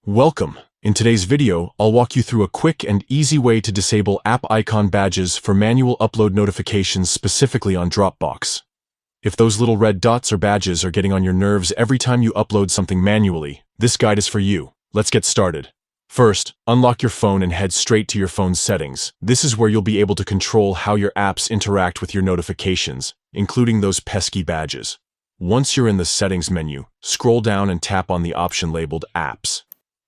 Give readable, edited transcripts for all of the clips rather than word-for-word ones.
Welcome! In today's video, I'll walk you through a quick and easy way to disable app icon badges for manual upload notifications specifically on Dropbox. If those little red dots or badges are getting on your nerves every time you upload something manually, this guide is for you. Let's get started. First, unlock your phone and head straight to your phone's settings. This is where you'll be able to control how your apps interact with your notifications, including those pesky badges. Once you're in the settings menu, scroll down and tap on the option labeled Apps.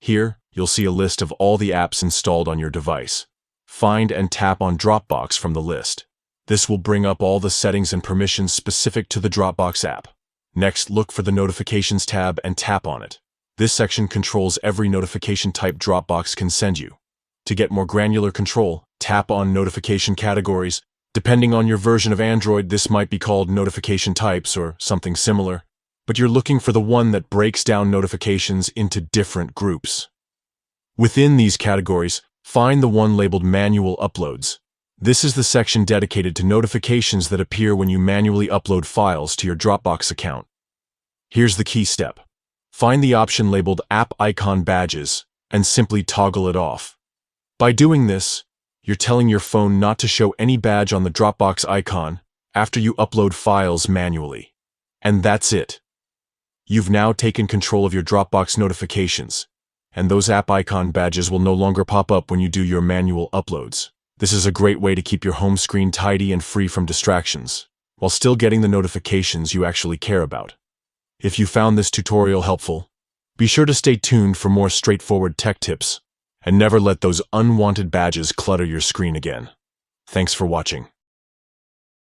Here, you'll see a list of all the apps installed on your device. Find and tap on Dropbox from the list. This will bring up all the settings and permissions specific to the Dropbox app. Next, look for the Notifications tab and tap on it. This section controls every notification type Dropbox can send you. To get more granular control, tap on Notification Categories. Depending on your version of Android, this might be called Notification Types or something similar. But you're looking for the one that breaks down notifications into different groups. Within these categories, find the one labeled Manual Uploads. This is the section dedicated to notifications that appear when you manually upload files to your Dropbox account. Here's the key step. Find the option labeled App Icon Badges and simply toggle it off. By doing this, you're telling your phone not to show any badge on the Dropbox icon after you upload files manually. And that's it. You've now taken control of your Dropbox notifications, and those app icon badges will no longer pop up when you do your manual uploads. This is a great way to keep your home screen tidy and free from distractions, while still getting the notifications you actually care about. If you found this tutorial helpful, be sure to stay tuned for more straightforward tech tips, and never let those unwanted badges clutter your screen again. Thanks for watching.